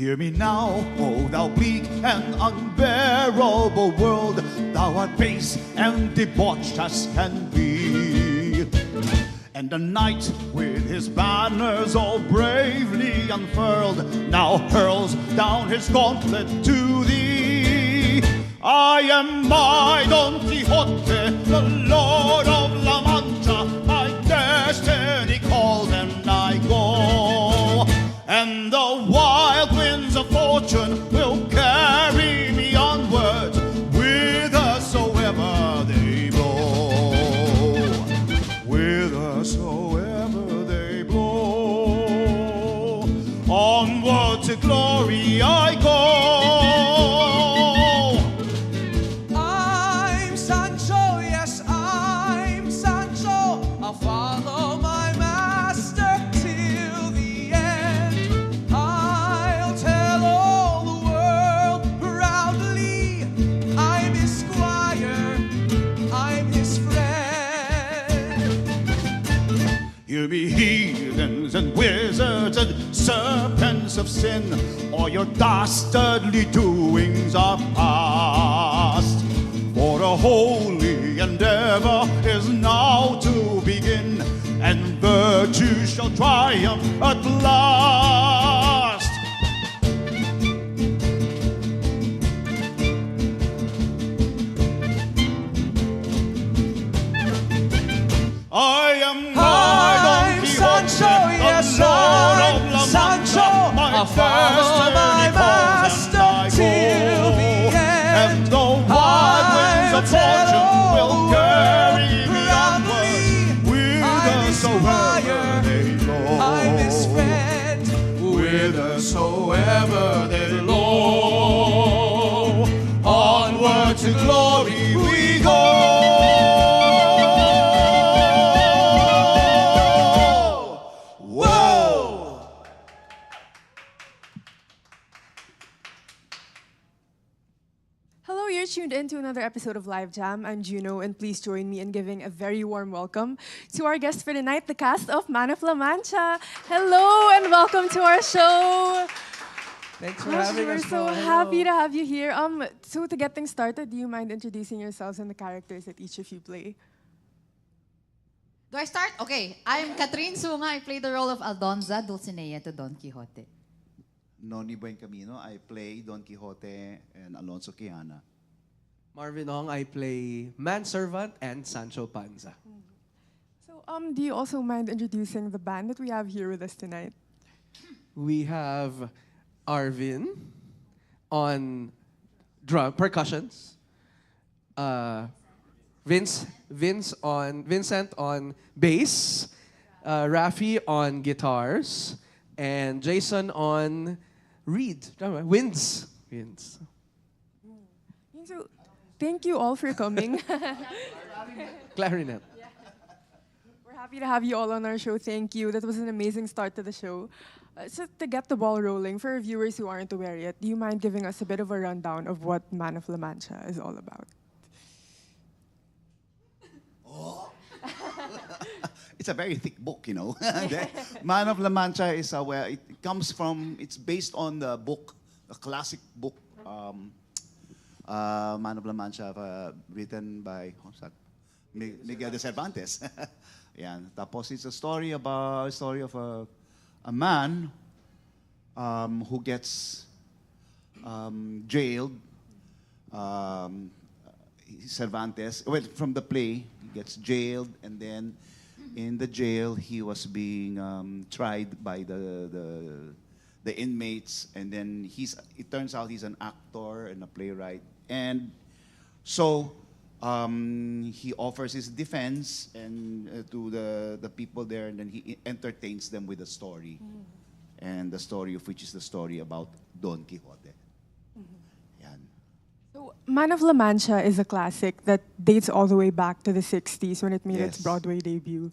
Hear me now, O thou bleak and unbearable world, thou art base and debauched as can be. And the knight with his banners all bravely unfurled now hurls down his gauntlet to thee. I am my Don Quixote, the Lord of La Mancha. My destiny calls and I go, and the wild winds of fortune will carry me onward whithersoever they blow. Whithersoever they blow, onward to glory I go. I'm Sancho, yes, I'm Sancho. I'll follow my master till the end. I'll tell all the world proudly, I'm his squire, I'm his friend. Hear me, heathens and wizards and serpents of sin, all your dastardly doings are past. For a holy endeavor is now to begin, and virtue shall triumph at last. I am I'm Sancho, yes, I'm Sancho. I'll follow my master till the end. And the wild winds of fortune will carry me onward whithersoever they blow. I'm his friend. Whithersoever they blow, onward to glory we go. Hello, you're tuned in to another episode of Live Jam. I'm Juno, and please join me in giving a very warm welcome to our guest for tonight, the cast of Man of La Mancha. Hello, and welcome to our show. Thanks for Gosh, having we're us. so Mo. happy to have you here. So to get things started, do you mind introducing yourselves and the characters that each of you play? Do I start? Okay. I'm Katrine Sunga. I play the role of Aldonza, Dulcinea to Don Quixote. Nonie Buencamino, I play Don Quixote and Alonso Quijana. Marvin, I play manservant and Sancho Panza. So, do you also mind introducing the band that we have here with us tonight? We have Arvin on percussions, Vincent on bass, Rafi on guitars, and Jason on winds. So, thank you all for coming. Clarinet. We're happy to have you all on our show. Thank you. That was an amazing start to the show. So to get the ball rolling, for viewers who aren't aware yet, do you mind giving us a bit of a rundown of what Man of La Mancha is all about? It's a very thick book, you know. Man of La Mancha is it's based on the book, a classic book, Man of La Mancha, written by Miguel de Cervantes. Yeah. Tapos it's a story of a man who gets jailed. Cervantes, well, from the play, he gets jailed, and then in the jail he was being tried by the inmates, and then it turns out he's an actor and a playwright, and so he offers his defense and to the people there, and then he entertains them with a story, and the story of which is the story about Don Quixote. Yan. So, Man of La Mancha is a classic that dates all the way back to the 60s when it made its Yes. Broadway debut.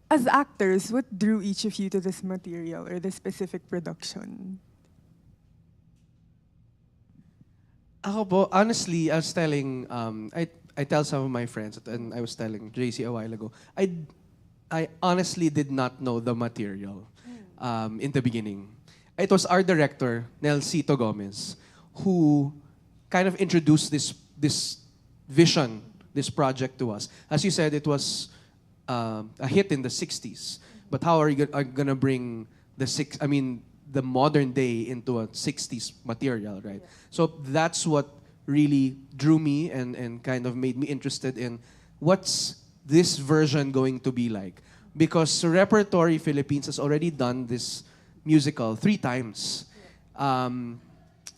As actors, what drew each of you to this material or this specific production? Ako po, honestly, I was telling, I tell some of my friends, and I was telling JC a while ago, I honestly did not know the material in the beginning. it was our director, Nelsito Gomez, who kind of introduced this vision, this project to us. As you said, it was a hit in the 60s. But how are you gonna bring the modern day into a 60s material, right? Yeah. So that's what really drew me and kind of made me interested in what's this version going to be like. Because Repertory Philippines has already done this musical 3 times.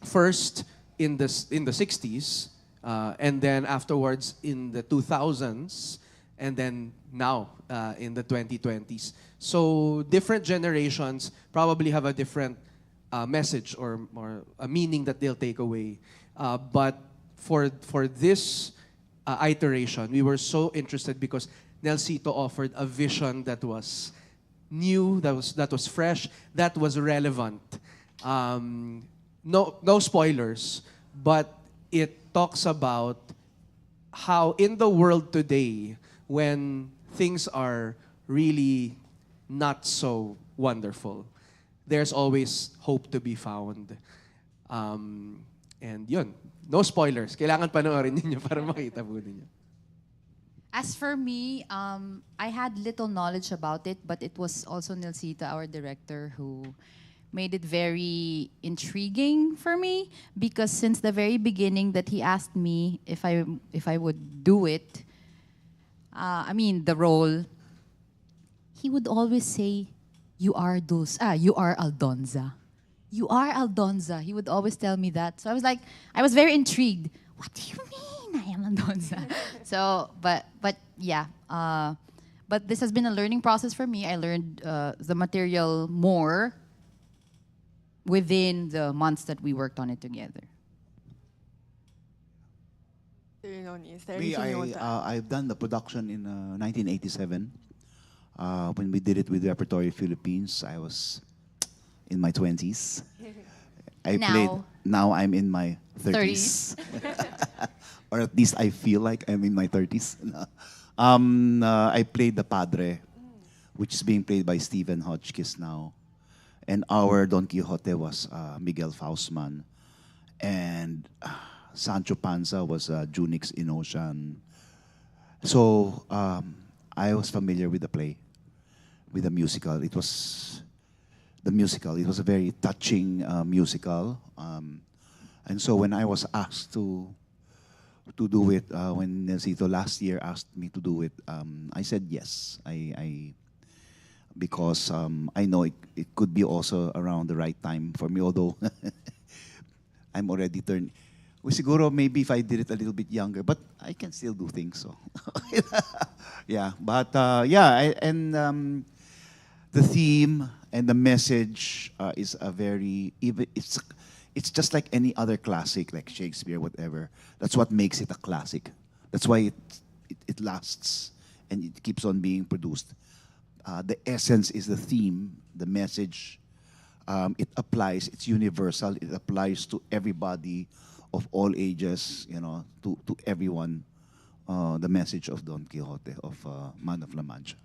First in the 60s, and then afterwards in the 2000s, and then now in the 2020s. So different generations probably have a different message or a meaning that they'll take away. But for this iteration, we were so interested because Nelsito offered a vision that was new, that was fresh, that was relevant. No spoilers, but it talks about how in the world today, when things are really not so wonderful, there's always hope to be found. And yun, no spoilers. Kailangan panoorin ninyo para makita po ninyo. As for me, I had little knowledge about it, but it was also Nelsita, our director, who made it very intriguing for me, because since the very beginning that he asked me if I would do it, the role, he would always say, you are Aldonza. You are Aldonza. He would always tell me that. So I was very intrigued. What do you mean I am Aldonza? So, but yeah. But this has been a learning process for me. I learned the material more within the months that we worked on it together. Nonie, is there Me, anything you want to add? I've done the production in 1987. When we did it with Repertory Philippines, I was in my 20s. Now I'm in my 30s. Or at least I feel like I'm in my 30s. I played the Padre, which is being played by Stephen Hotchkiss now. And our Don Quixote was Miguel Faustman. And Sancho Panza was Junix Inoshan. So I was familiar with the play, with the musical. It was a very touching musical. And so when I was asked to do it, when Nelsito last year asked me to do it, I said yes. Because I know it could be also around the right time for me, although I'm already turned. Well, siguro maybe if I did it a little bit younger, but I can still do things. So, yeah. But the theme and the message is a very it's just like any other classic, like Shakespeare, whatever. That's what makes it a classic. That's why it lasts and it keeps on being produced. The essence is the theme, the message. It applies. It's universal. It applies to everybody of all ages. To everyone. The message of Don Quixote, of Man of La Mancha.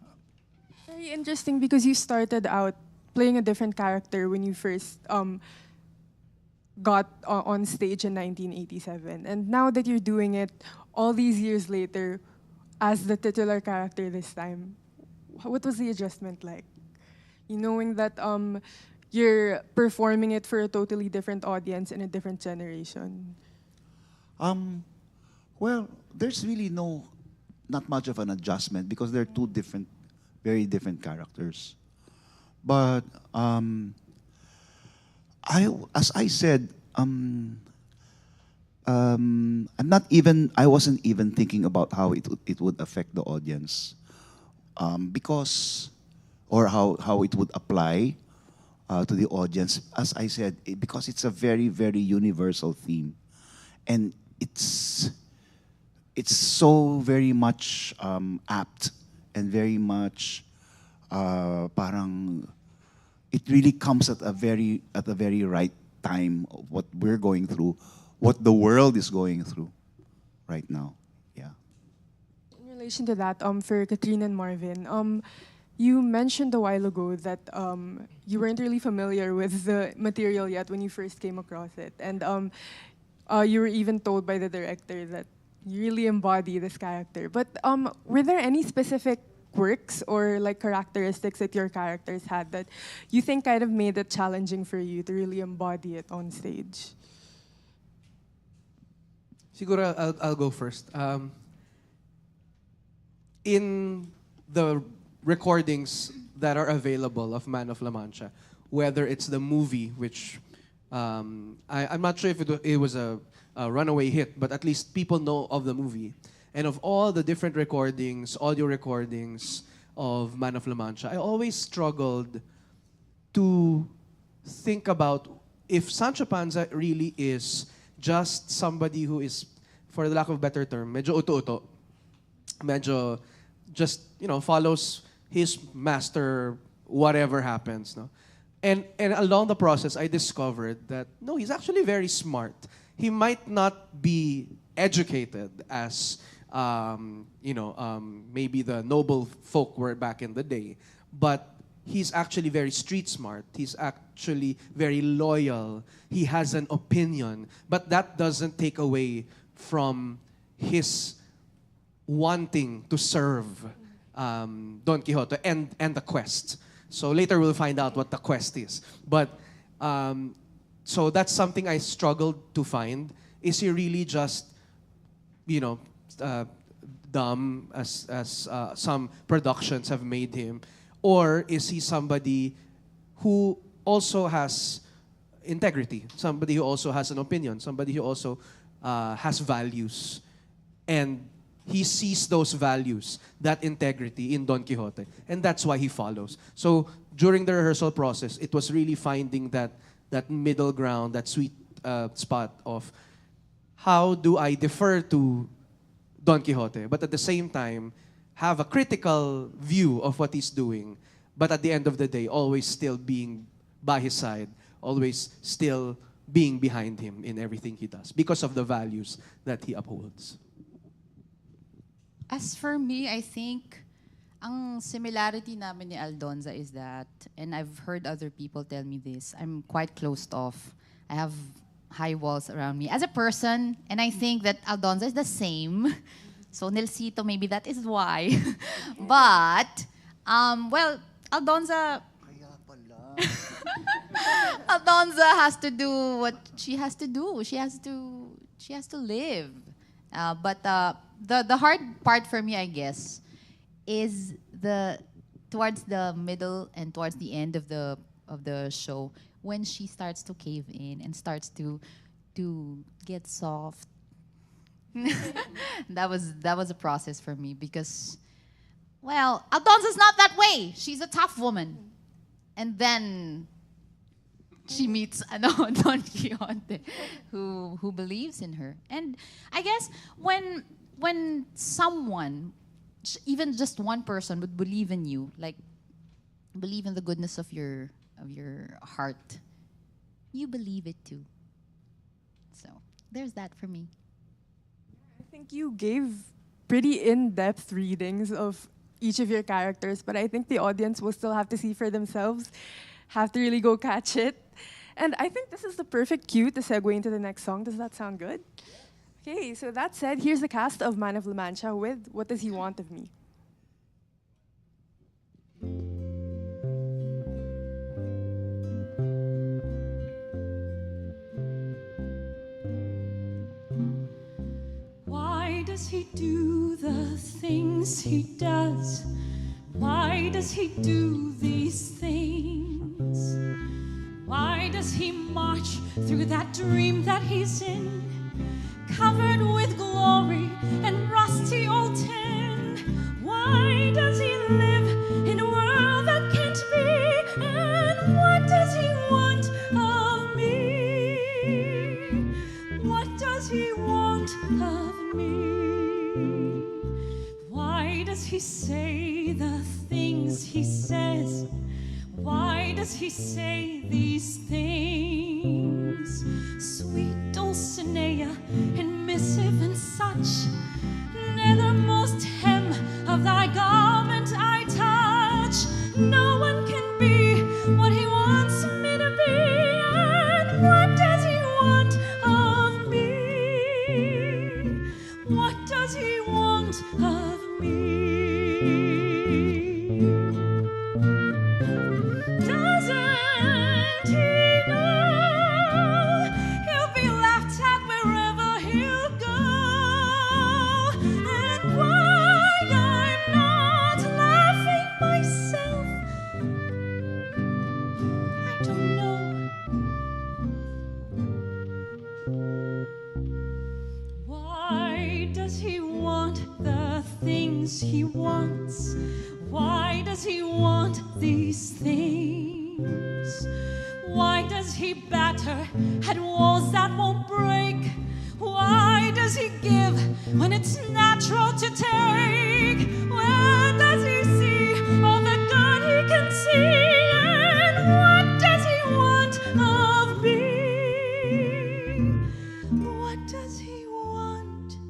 Very interesting, because you started out playing a different character when you first got on stage in 1987. And now that you're doing it all these years later as the titular character this time, what was the adjustment like? Knowing that you're performing it for a totally different audience in a different generation. Well, there's really not much of an adjustment because they're two very different characters. But as I said, I wasn't even thinking about how it would affect the audience, because, or how it would apply to the audience. As I said, because it's a very, very universal theme, and it's so very much apt and very much parang it really comes at a very right time of what we're going through, what the world is going through right now. Yeah. In relation to that, for Katrine and Marvin, You mentioned a while ago that you weren't really familiar with the material yet when you first came across it. And you were even told by the director that you really embody this character. But were there any specific quirks or like characteristics that your characters had that you think kind of made it challenging for you to really embody it on stage? Siguro I'll go first. In the recordings that are available of Man of La Mancha, whether it's the movie, which I'm not sure if it was a runaway hit, but at least people know of the movie. And of all the different recordings, audio recordings of Man of La Mancha, I always struggled to think about if Sancho Panza really is just somebody who is, for the lack of a better term, medyo uto-uto. Medyo just, follows his master, whatever happens. No? And along the process, I discovered that, no, he's actually very smart. He might not be educated as, maybe the noble folk were back in the day, but he's actually very street smart. He's actually very loyal. He has an opinion. But that doesn't take away from his wanting to serve Don Quixote and the quest. So later we'll find out what the quest is. But so that's something I struggled to find. Is he really just, dumb as some productions have made him? Or is he somebody who also has integrity, somebody who also has an opinion, somebody who also has values? And he sees those values, that integrity in Don Quixote. And that's why he follows. So during the rehearsal process, it was really finding that middle ground, that sweet spot of how do I defer to Don Quixote, but at the same time, have a critical view of what he's doing, but at the end of the day, always still being by his side, always still being behind him in everything he does because of the values that he upholds. As for me, I think ang similarity namin ni Aldonza is that, and I've heard other people tell me this, I'm quite closed off. I have high walls around me as a person, and I think that Aldonza is the same. So Nelsito, maybe that is why. But, Aldonza Aldonza has to do what she has to do. She has to live. But the hard part for me, I guess, is towards the middle and towards the end of the show, when she starts to cave in and starts to get soft. That was a process for me because, Aldonza's not that way. She's a tough woman. And then she meets Don Quixote, who believes in her. And I guess when someone, even just one person, would believe in you, like believe in the goodness of your heart, you believe it too. So there's that for me. I think you gave pretty in-depth readings of each of your characters, but I think the audience will still have to see for themselves, have to really go catch it. And I think this is the perfect cue to segue into the next song. Does that sound good? Okay, so that said, here's the cast of Man of La Mancha with What Does He Want of Me? Why does he do the things he does? Why does he do these things? Why does he march through that dream that he's in, covered with glory and rusty old tin? Why does he live in a world that can't be? And what does he want of me? What does he want of me? Why does he say the things he says? Why does he say these things? Sweet Dulcinea in missive and such, nethermost hem of thy garment I touch. No one can be what he wants me to be. And what does he want of me? What does he want of me? Doesn't he know he'll be laughed at wherever he'll go? And why I'm not laughing myself, I don't know. Why does he want the things he wants? Why does he want these things? Why does he batter at walls that won't break? Why does he give when it's natural to take? Where does he see all the good he can see? And what does he want of me? What does he want of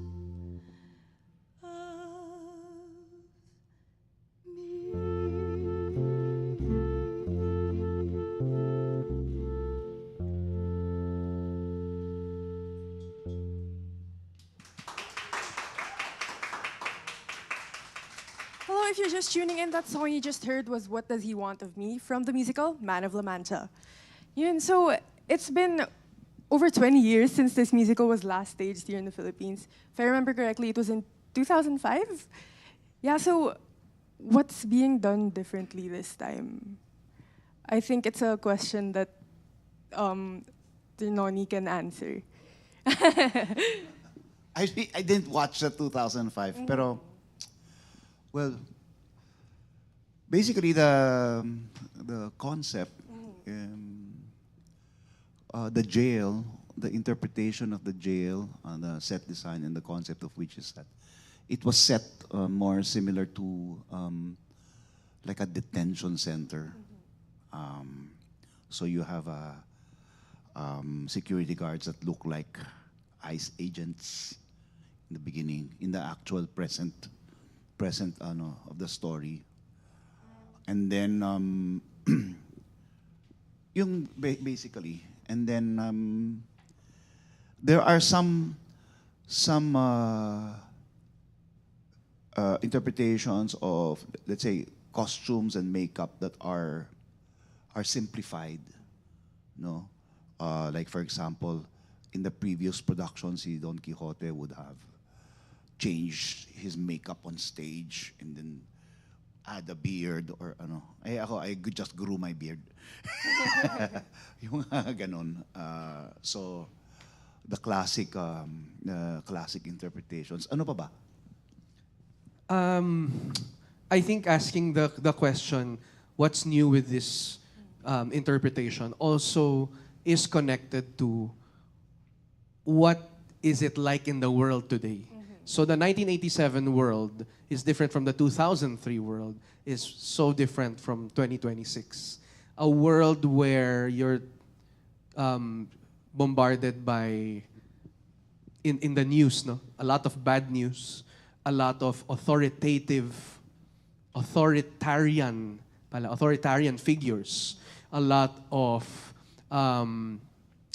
Hello, if you're just tuning in, that song you just heard was What Does He Want of Me from the musical Man of La Mancha. Yun, so it's been over 20 years since this musical was last staged here in the Philippines. If I remember correctly, it was in 2005. Yeah, so what's being done differently this time? I think it's a question that the Nonie can answer. I didn't watch the 2005, pero well, basically the concept, the jail, the interpretation of the jail, the set design and the concept of which is that it was set more similar to like a detention center. So you have security guards that look like ICE agents in the beginning, in the actual present of the story. And then yung basically, and then there are some interpretations of, let's say, costumes and makeup that are simplified, no? Like for example, in the previous productions, si Don Quixote would have changed his makeup on stage and then add a beard or ano. I just grew my beard. Yung ganon. So the classic interpretations. Ano pa ba? I think asking the question, what's new with this interpretation, also is connected to what is it like in the world today. So the 1987 world is different from the 2003 world, is so different from 2026. A world where you're bombarded by, in the news, no? A lot of bad news, a lot of authoritarian figures, a lot of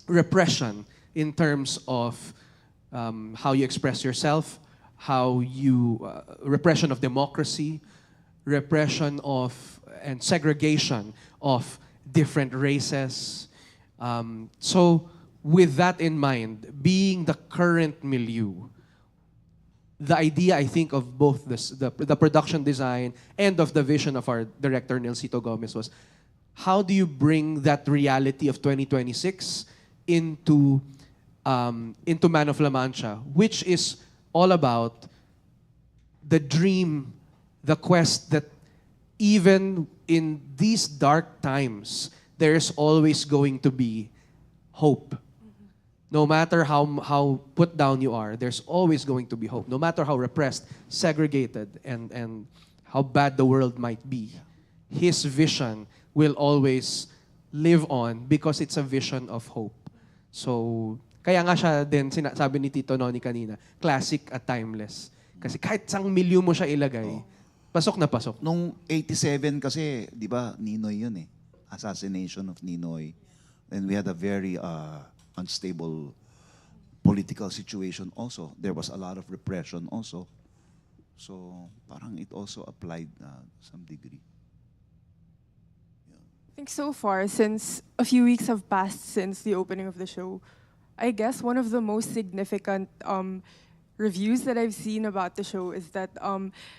repression in terms of how you express yourself, how you repression of democracy, repression of and segregation of different races. So with that in mind, being the current milieu, the idea, I think, of both the production design and of the vision of our director, Nelsito Gomez, was how do you bring that reality of 2026 into Man of La Mancha, which is all about the dream, the quest that even in these dark times, there is always going to be hope. No matter how put down you are, there's always going to be hope. No matter how repressed, segregated, and how bad the world might be, his vision will always live on because it's a vision of hope. So, kaya nga siya din, sabi ni Tito Nonie kanina, classic at timeless. Kasi kahit sang milieu mo siya ilagay, Pasok na pasok. Nung 87 kasi, di ba, Ninoy yun eh. Assassination of Ninoy. And we had a very unstable political situation also. There was a lot of repression also. So parang it also applied some degree. I think so far, since a few weeks have passed since the opening of the show, I guess one of the most significant reviews that I've seen about the show is that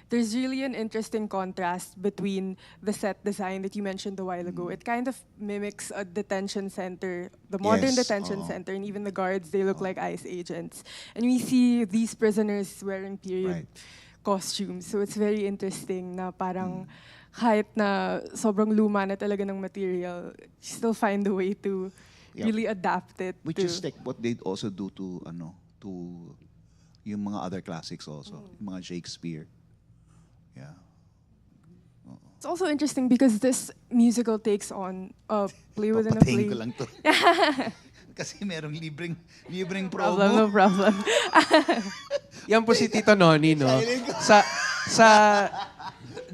there's really an interesting contrast between the set design that you mentioned a while ago. It kind of mimics a detention center, the modern Yes, detention center, and even the guards, they look like ICE agents. And we see these prisoners wearing period costumes. So it's very interesting na parang kahit na sobrang luma na talaga ng material, you still find a way to really adapt it. Which is like what they also do to yung mga other classics also, yung mga Shakespeare. Yeah. It's also interesting because this musical takes on a play within a play. Papatayin ko lang to. Kasi merong libreng Problem, no promo. problem. Yan po si Tito Nonie, no?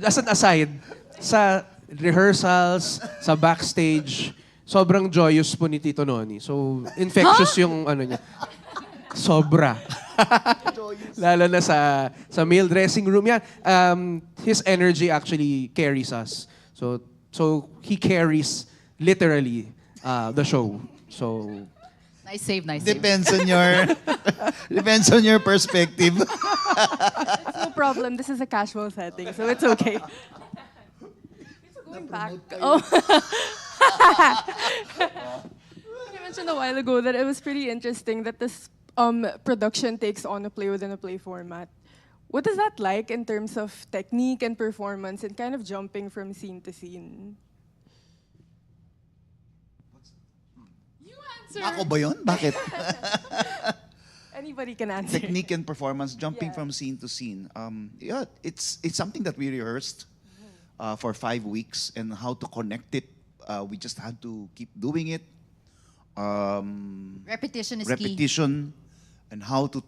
As an aside, sa rehearsals, sa backstage, sobrang joyous po ni Tito Nonie. So, infectious yung ano niya. Sobra. Lalo na sa male dressing room yan. His energy actually carries us. So he carries literally the show. So Nice save, nice save. Depends on your perspective. It's no problem. This is a casual setting, so it's okay. So going back, you mentioned a while ago that it was pretty interesting that this production takes on a play within a play format. What is that like in terms of technique and performance and kind of jumping from scene to scene? You answer. Ako ba yun? Bakit? Anybody can answer. Technique and performance, jumping Yeah. from scene to scene. Yeah, it's something that we rehearsed for 5 weeks, and how to connect it. We just had to keep doing it. Repetition is key. Repetition, and how to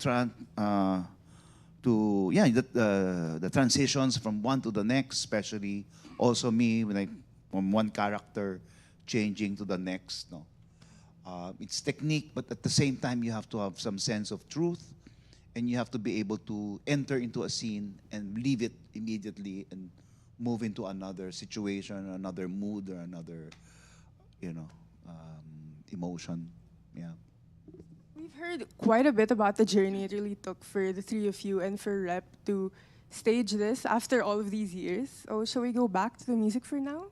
the transitions from one to the next, especially also me when from one character changing to the next. No, it's technique, but at the same time you have to have some sense of truth, and you have to be able to enter into a scene and leave it immediately and move into another situation, another mood, or another, emotion. Yeah. We've heard quite a bit about the journey it really took for the three of you and for Rep to stage this after all of these years. Oh, shall we go back to the music for now?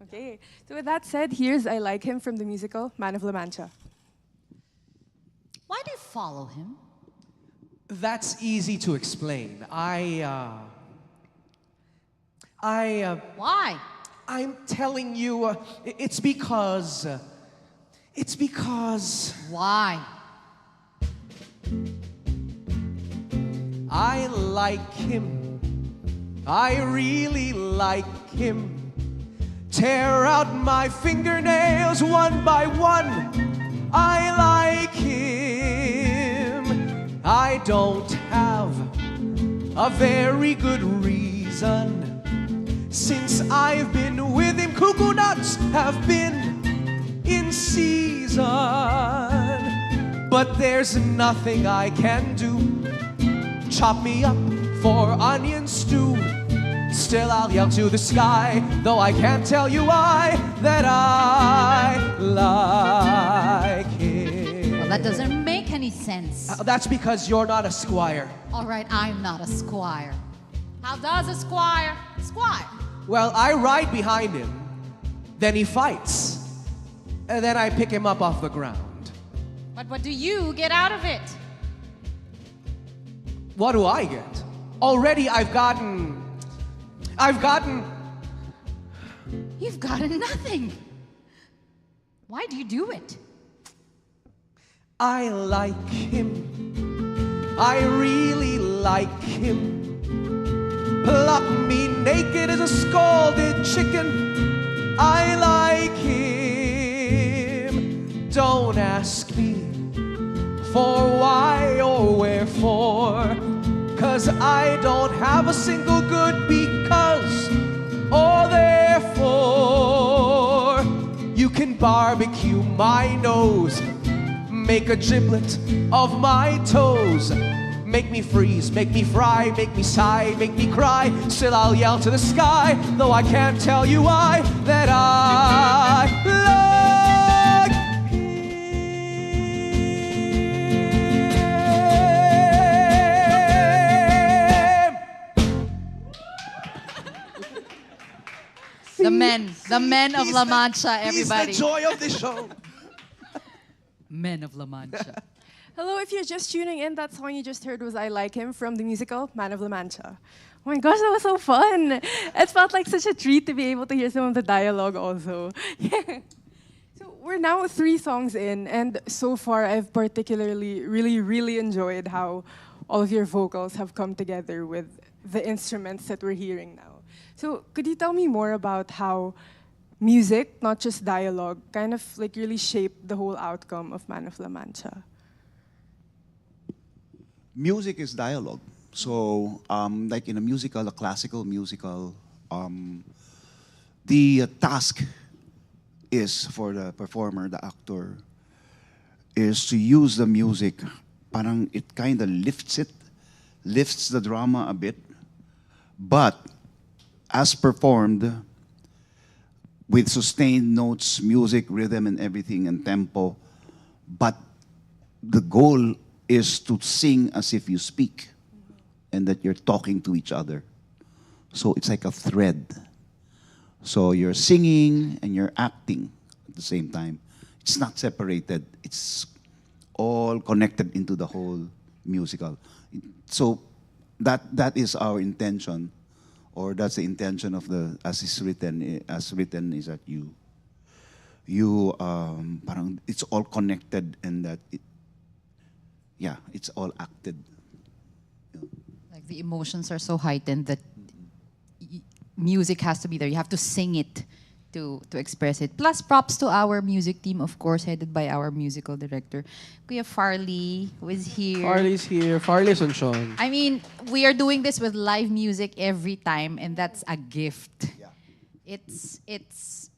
Okay. So with that said, here's I Like Him from the musical Man of La Mancha. Why do you follow him? that's easy to explain. Why? I'm telling you, it's because. Why? I like him. I really like him. Tear out my fingernails one by one. I like him. I don't have a very good reason. Since I've been with him, cuckoo nuts have been in season. But there's nothing I can do. Chop me up for onion stew. Still I'll yell to the sky, though I can't tell you why, that I like him. Well, that doesn't make any sense. That's because you're not a squire. All right, I'm not a squire. How does a squire squire? Well, I ride behind him, then he fights, and then I pick him up off the ground. But what do you get out of it? What do I get? Already I've gotten... You've gotten nothing. Why do you do it? I like him. I really like him. Pluck me naked as a scalded chicken. I like him. Don't ask me for why or wherefore, 'cause 'cause I don't have a single good because or therefore. You can barbecue my nose, make a giblet of my toes. Make me freeze, make me fry, make me sigh, make me cry. Still I'll yell to the sky, though I can't tell you why, that I like him. The men of La Mancha, He's everybody. the joy of the show. Men of La Mancha. Hello, if you're just tuning in, that song you just heard was I Like Him from the musical Man of La Mancha. Oh my gosh, that was so fun. It felt like such a treat to be able to hear some of the dialogue also. So we're now 3 songs in, and so far I've particularly really enjoyed how all of your vocals have come together with the instruments that we're hearing now. So could you tell me more about how music, not just dialogue, kind of like really shaped the whole outcome of Man of La Mancha? Music is dialogue. So, like in a musical, a classical musical, the task is for the performer, the actor, is to use the music. Parang it kind of lifts the drama a bit, but as performed with sustained notes, music, rhythm, and everything, and tempo, but the goal is to sing as if you speak and that you're talking to each other. So it's like a thread. So you're singing and you're acting at the same time. It's not separated. It's all connected into the whole musical. So that is our intention, or that's the intention of the as written is that you parang it's all connected and that it's all acted. Like the emotions are so heightened that music has to be there. You have to sing it to express it. Plus, props to our music team, of course, headed by our musical director, Kuya Farley, who is here. Farley's here. Farley's on Sean. I mean, we are doing this with live music every time, and that's a gift. Yeah.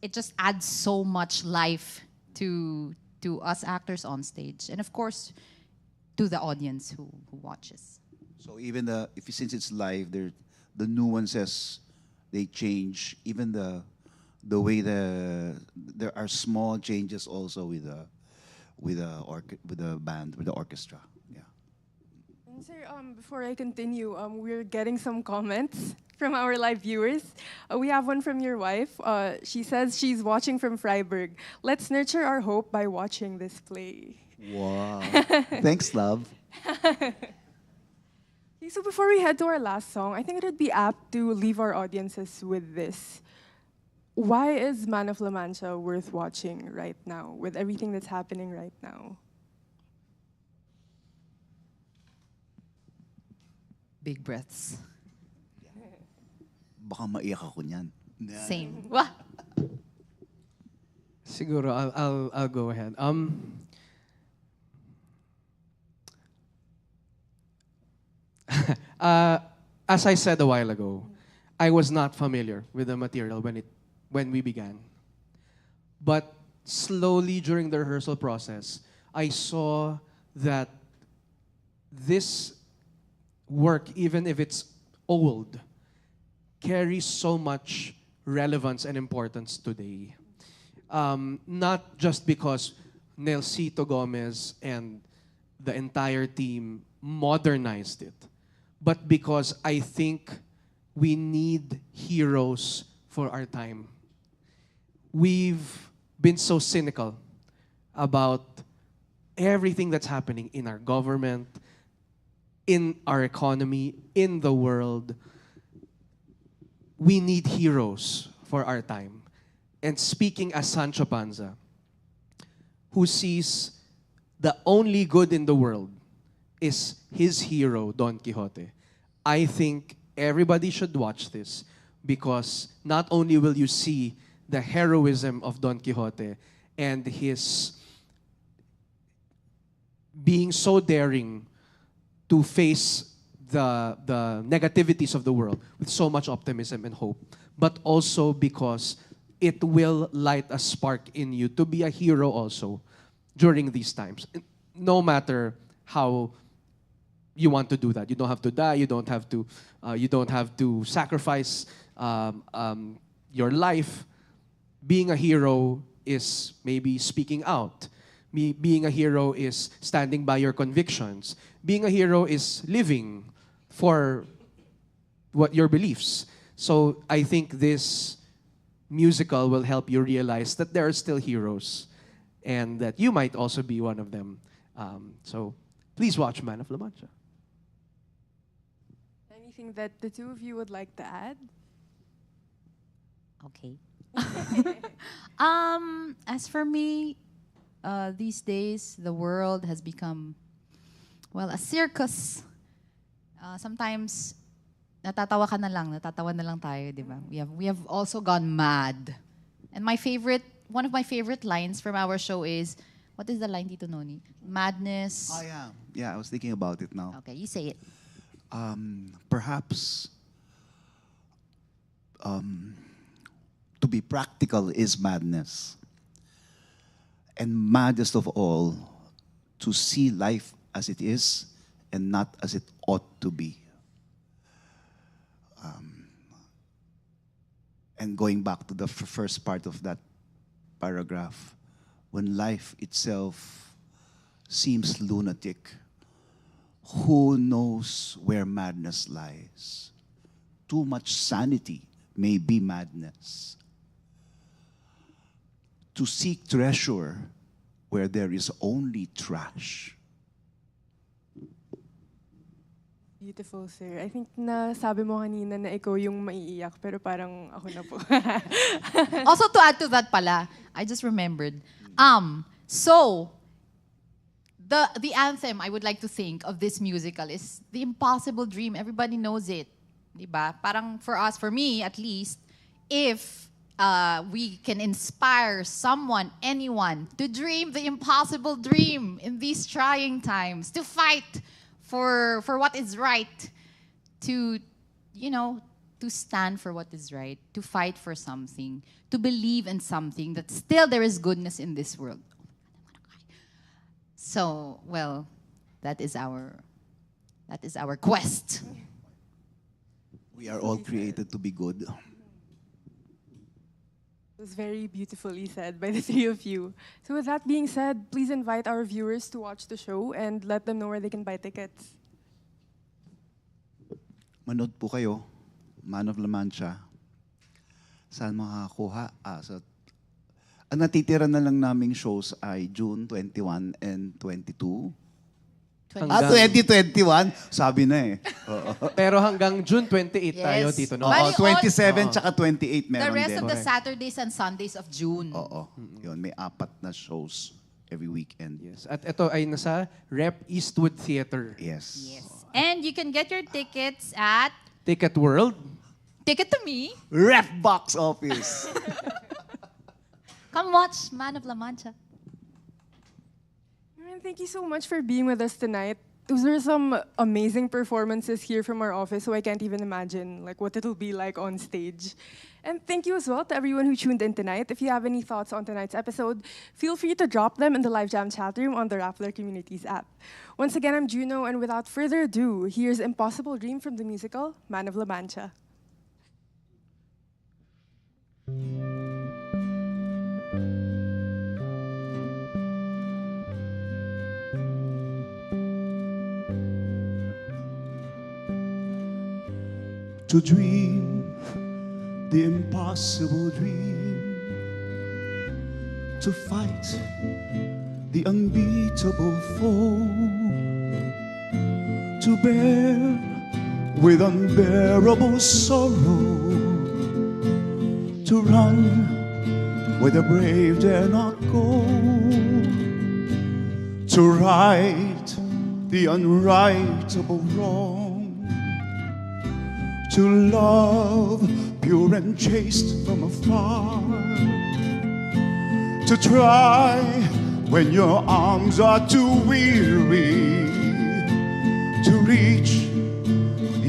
It just adds so much life to us actors on stage, and of course, to the audience who watches. So even since it's live, the nuances they change. Even the way there are small changes also with the band, with the orchestra. Yeah. And sir, before I continue, we're getting some comments from our live viewers. We have one from your wife. She says she's watching from Freiburg. Let's nurture our hope by watching this play. Wow. Thanks, love. Okay, so before we head to our last song, I think it would be apt to leave our audiences with this. Why is Man of La Mancha worth watching right now, with everything that's happening right now? Big breaths. Baka maiyak ako niyan. Same. Siguro, I'll go ahead. As I said a while ago, I was not familiar with the material when we began. But slowly during the rehearsal process, I saw that this work, even if it's old, carries so much relevance and importance today. Not just because Nelsito Gomez and the entire team modernized it, but because I think we need heroes for our time. We've been so cynical about everything that's happening in our government, in our economy, in the world. We need heroes for our time. And speaking as Sancho Panza, who sees the only good in the world is his hero, Don Quixote, I think everybody should watch this because not only will you see the heroism of Don Quixote and his being so daring to face the negativities of the world with so much optimism and hope, but also because it will light a spark in you to be a hero also during these times. No matter how you want to do that, you don't have to die. You don't have to sacrifice your life. Being a hero is maybe speaking out. Being a hero is standing by your convictions. Being a hero is living for what your beliefs. So I think this musical will help you realize that there are still heroes and that you might also be one of them. So please watch Man of La Mancha. Anything that the two of you would like to add? Okay. As for me, these days the world has become, well, a circus. Sometimes natatawa na lang tayo, di ba? We have also gone mad. And one of my favorite lines from our show is, what is the line, Tito Nonie? Madness. Oh, yeah. Yeah, I was thinking about it now. Okay, you say it. Perhaps to be practical is madness. And maddest of all, to see life as it is and not as it ought to be. And going back to the first part of that paragraph, when life itself seems lunatic, who knows where madness lies? Too much sanity may be madness. To seek treasure where there is only trash. Beautiful, sir. I think sabi mo kanina na ikaw yung maiiyak, pero parang ako na po. Also, to add to that pala, I just remembered. So, the anthem I would like to think of this musical is The Impossible Dream. Everybody knows it. Diba? Parang for us, for me at least, if we can inspire someone, anyone, to dream the impossible dream in these trying times, to fight for what is right, to stand for what is right, to fight for something, to believe in something, that still there is goodness in this world. So, well, that is our quest. We are all created to be good. It was very beautifully said by the three of you. So with that being said, please invite our viewers to watch the show and let them know where they can buy tickets. Manood po kayo, Man of La Mancha. Saan makakakuha? Ang natitira na lang naming shows ay June 21 and 22. 2021? Sabi na eh. Pero hanggang June 28 tayo, Yes. Tito, no? Bali, 27 tsaka 28 The meron rest din. of the Saturdays and Sundays of June. Oo. Yun, may 4 na shows every weekend. Yes. At ito ay nasa Rep Eastwood Theater. Yes. Yes. And you can get your tickets at Ticket World. Ticket to Me. Ref Box Office. Come watch Man of La Mancha. Thank you so much for being with us tonight. Those were some amazing performances here from our office, so I can't even imagine what it'll be like on stage. And thank you as well to everyone who tuned in tonight. If you have any thoughts on tonight's episode, feel free to drop them in the Live Jam chat room on the Rappler Communities app. Once again, I'm Juno, and without further ado, here's Impossible Dream from the musical Man of La Mancha. To dream the impossible dream, to fight the unbeatable foe, to bear with unbearable sorrow, to run where the brave dare not go, to right the unrightable wrong, to love pure and chaste from afar, to try when your arms are too weary, to reach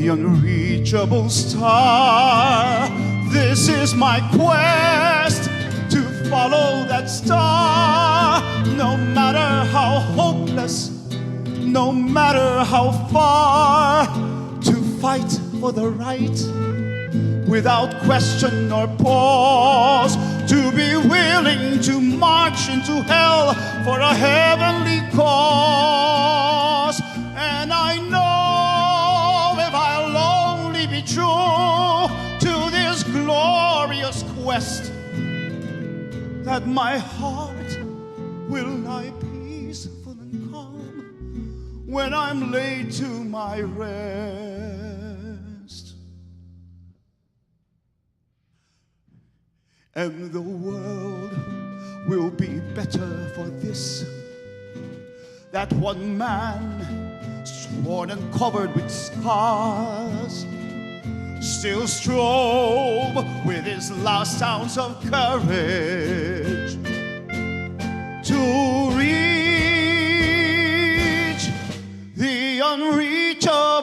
the unreachable star. This is my quest to follow that star. No matter how hopeless, no matter how far, to fight for the right without question or pause, to be willing to march into hell for a heavenly cause. And I know if I'll only be true to this glorious quest, that my heart will lie peaceful and calm when I'm laid to my rest. And the world will be better for this, that one man, sworn and covered with scars, still strove with his last ounce of courage to reach the unreachable